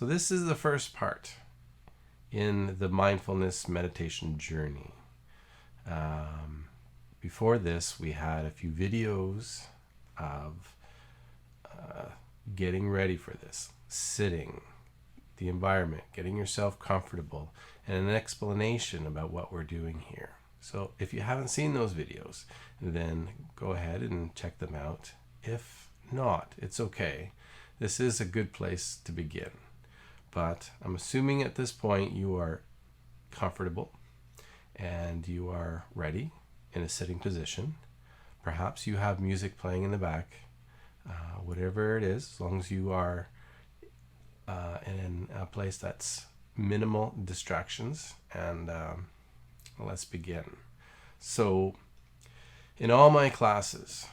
So this is the first part in the mindfulness meditation journey. Before this, we had a few videos of getting ready for this, sitting, the environment, getting yourself comfortable, and an explanation about what we're doing here. So if you haven't seen those videos, then go ahead and check them out. If not, it's okay. This is a good place to begin. But I'm assuming at this point you are comfortable and you are ready in a sitting position. Perhaps you have music playing in the back. Whatever it is, as long as you are in a place that's minimal distractions. And let's begin. So in all my classes,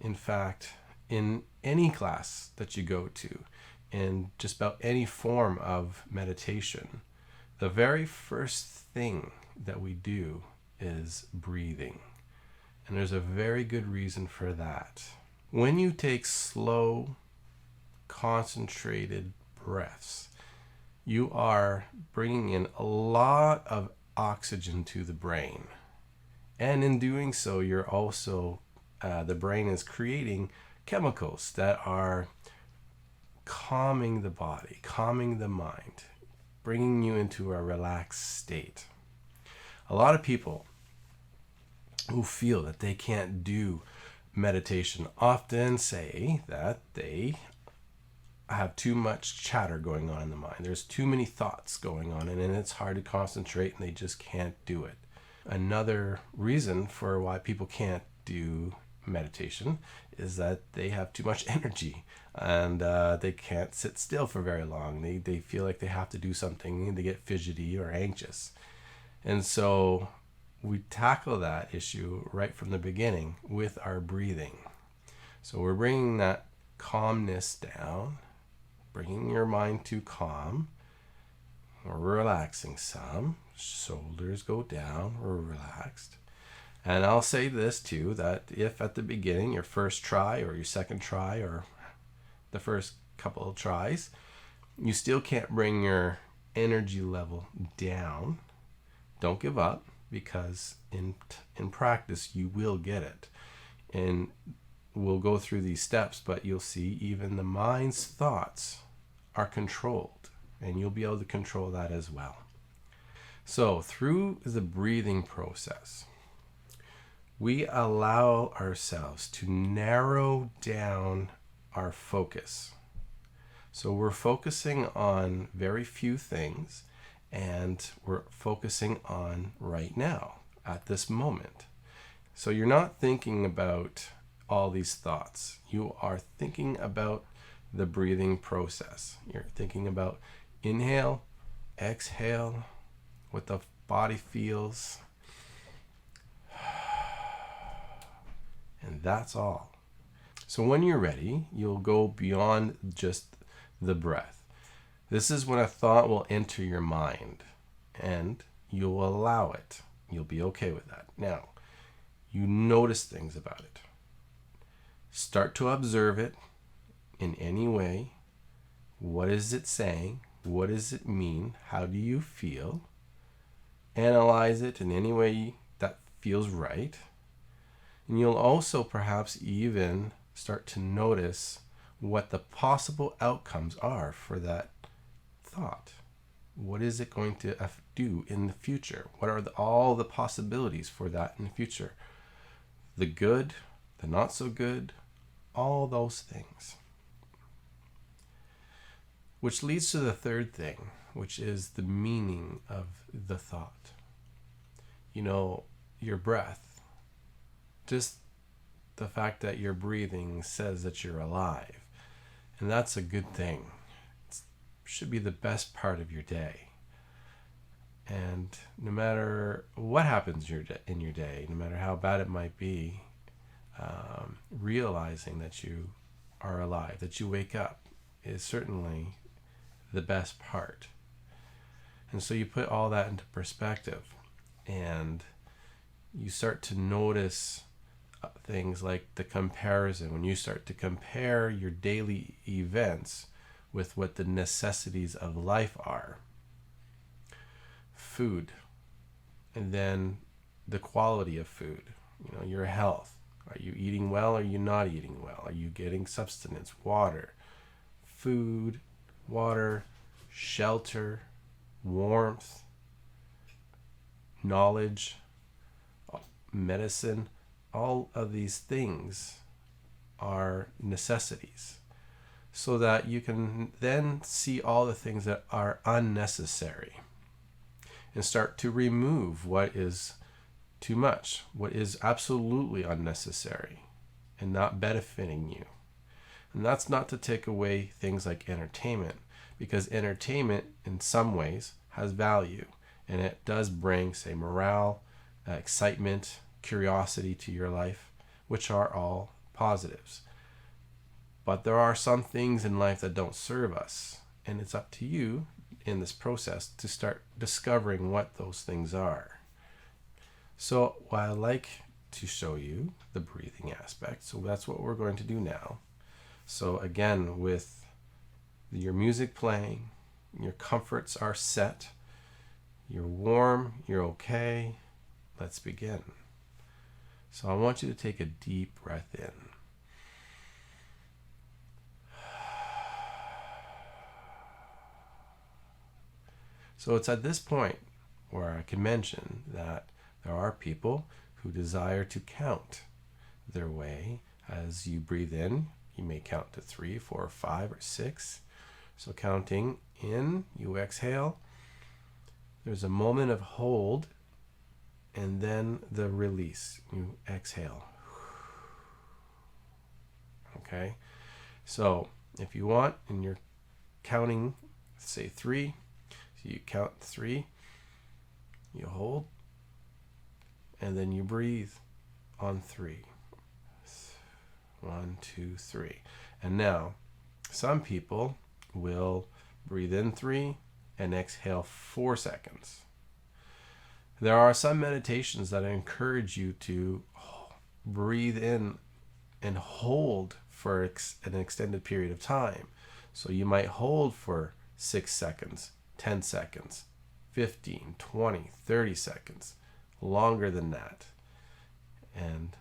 in fact, in any class that you go to, in just about any form of meditation, the very first thing that we do is breathing. And there's a very good reason for that. When you take slow, concentrated breaths, you are bringing in a lot of oxygen to the brain. And in doing so, you're also, the brain is creating chemicals that are calming the body, calming the mind, bringing you into a relaxed state. A lot of people who feel that they can't do meditation often say that they have too much chatter going on in the mind. There's too many thoughts going on, and it's hard to concentrate, and they just can't do it. Another reason for why people can't do meditation is that they have too much energy, and they can't sit still for very long. They feel like they have to do something, and they get fidgety or anxious. And so we tackle that issue right from the beginning with our breathing. So we're bringing that calmness down, bringing your mind to calm. We're relaxing some. Shoulders go down. We're relaxed. And I'll say this too, that if at the beginning, your first try or your second try or the first couple of tries, you still can't bring your energy level down, don't give up, because in practice you will get it. And we'll go through these steps, but you'll see even the mind's thoughts are controlled, and you'll be able to control that as well. So through the breathing process, we allow ourselves to narrow down our focus. So we're focusing on very few things, and we're focusing on right now, at this moment. So you're not thinking about all these thoughts. You are thinking about the breathing process. You're thinking about inhale, exhale, what the body feels. And that's all. So when you're ready, you'll go beyond just the breath. This is when a thought will enter your mind, and you'll allow it. You'll be okay with that. Now, you notice things about it. Start to observe it in any way. What is it saying? What does it mean? How do you feel? Analyze it in any way that feels right. And you'll also perhaps even start to notice what the possible outcomes are for that thought. What is it going to do in the future? What are all the possibilities for that in the future? The good, the not so good, all those things. Which leads to the third thing, which is the meaning of the thought. You know, your breath. Just the fact that you're breathing says that you're alive. And that's a good thing. It should be the best part of your day. And no matter what happens in your day, no matter how bad it might be, realizing that you are alive, that you wake up, is certainly the best part. And so you put all that into perspective, and you start to notice things like the comparison. When you start to compare your daily events with what the necessities of life are. Food, and then the quality of food, your health. Are you eating well? Are you not eating well? Are you getting sustenance, water, food, water, shelter, warmth, knowledge, medicine? All of these things are necessities, so that you can then see all the things that are unnecessary and start to remove what is too much, what is absolutely unnecessary and not benefiting you. And that's not to take away things like entertainment, because entertainment in some ways has value, and it does bring, say, morale, excitement, curiosity to your life, which are all positives. But there are some things in life that don't serve us, and it's up to you in this process to start discovering what those things are. So I like to show you the breathing aspect, so that's what we're going to do now. So again, with your music playing, your comforts are set, you're warm, you're okay, let's begin. So I want you to take a deep breath in. So it's at this point where I can mention that there are people who desire to count their way. As you breathe in, you may count to 3, 4, 5, or 6. So counting in, you exhale. There's a moment of hold, and then the release. You exhale. Okay? So if you want, and you're counting, say 3, so you count 3, you hold, and then you breathe on 3. 1, 2, 3. And now, some people will breathe in 3 and exhale 4 seconds. There are some meditations that encourage you to breathe in and hold for an extended period of time. So you might hold for 6 seconds, 10 seconds, 15, 20, 30 seconds, longer than that. And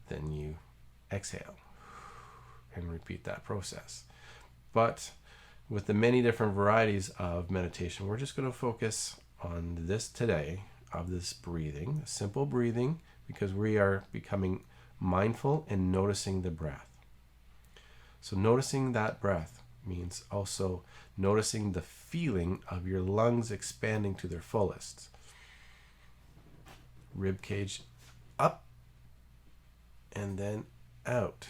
then you exhale and repeat that process. But with the many different varieties of meditation, we're just going to focus on this today, of this breathing, simple breathing, because we are becoming mindful and noticing the breath. So noticing that breath means also noticing the feeling of your lungs expanding to their fullest. Rib cage up and then out.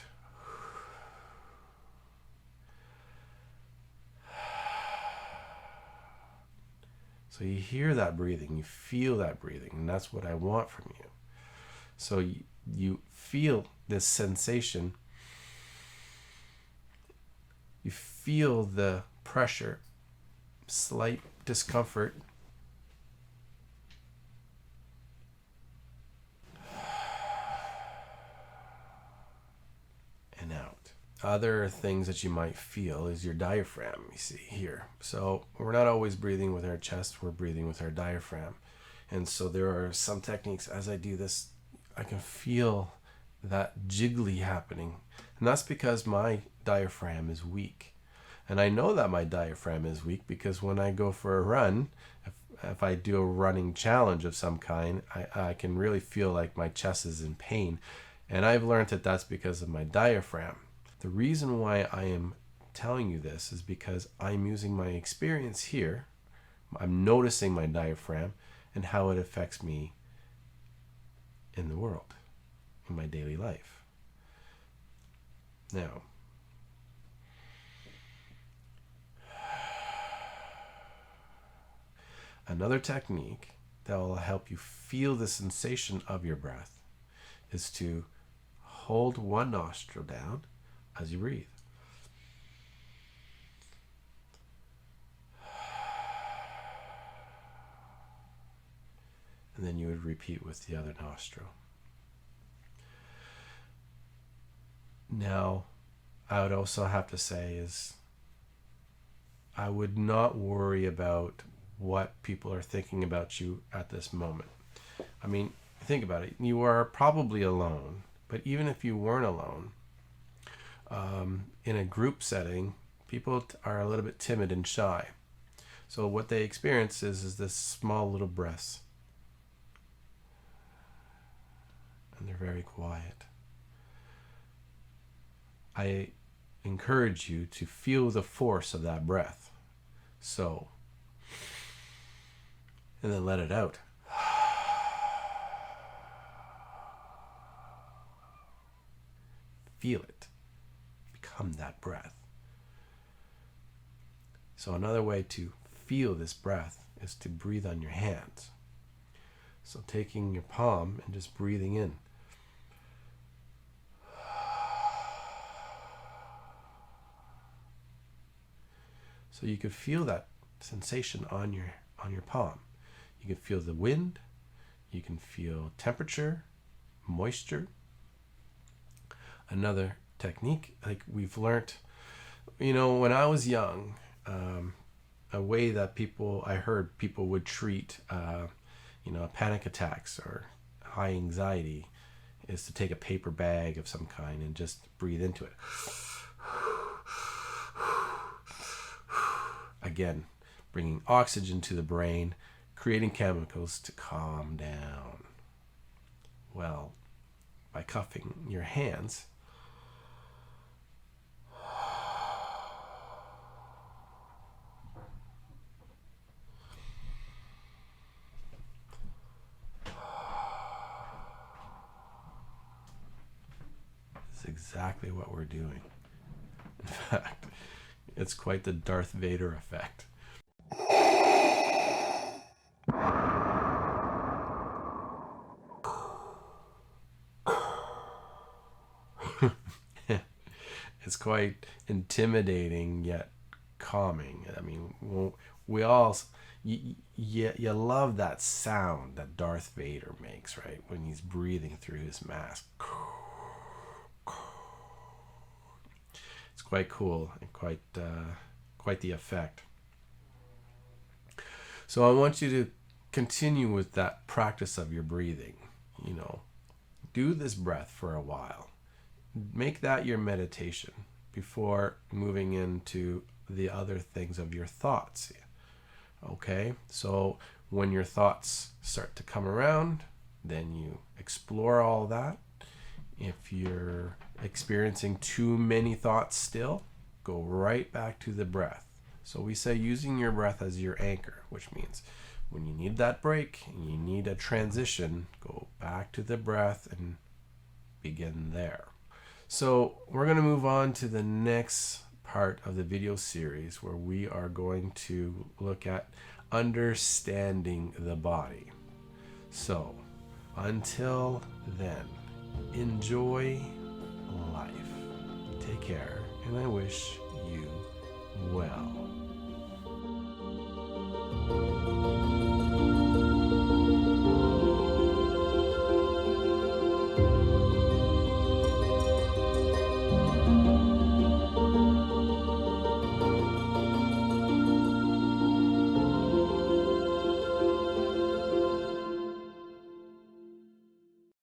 So you hear that breathing, you feel that breathing, and that's what I want from you. So you feel this sensation, you feel the pressure, slight discomfort, and out. Other things that you might feel is your diaphragm, you see here. So we're not always breathing with our chest, we're breathing with our diaphragm. And so there are some techniques, as I do this, I can feel that jiggly happening. And that's because my diaphragm is weak. And I know that my diaphragm is weak because when I go for a run, if I do a running challenge of some kind, I can really feel like my chest is in pain. And I've learned that that's because of my diaphragm. The reason why I am telling you this is because I'm using my experience here. I'm noticing my diaphragm and how it affects me in the world, in my daily life. Now, another technique that will help you feel the sensation of your breath is to hold one nostril down as you breathe. And then you would repeat with the other nostril. Now, I would also have to say is I would not worry about what people are thinking about you at this moment. I mean, think about it. You are probably alone, but even if you weren't alone, in a group setting, people are a little bit timid and shy. So what they experience is this small little breaths. And they're very quiet. I encourage you to feel the force of that breath. So, and then let it out. Feel it. Become that breath. So another way to feel this breath is to breathe on your hands. So taking your palm and just breathing in. So you could feel that sensation on your palm. You can feel the wind. You can feel temperature, moisture. Another technique, like we've learned, when I was young, a way that I heard people would treat, panic attacks or high anxiety is to take a paper bag of some kind and just breathe into it. Again, bringing oxygen to the brain, creating chemicals to calm down. Well, by cupping your hands, is exactly what we're doing. In fact, it's quite the Darth Vader effect. It's quite intimidating yet calming. I mean, we all, you love that sound that Darth Vader makes, right? When he's breathing through his mask. It's quite cool and quite the effect. So I want you to continue with that practice of your breathing. Do this breath for a while. Make that your meditation before moving into the other things of your thoughts. Okay? So when your thoughts start to come around, then you explore all that. If you're experiencing too many thoughts still, go right back to the breath. So we say using your breath as your anchor, which means when you need that break and you need a transition, go back to the breath and begin there. So we're going to move on to the next part of the video series where we are going to look at understanding the body. So until then, enjoy life. Take care, and I wish you well.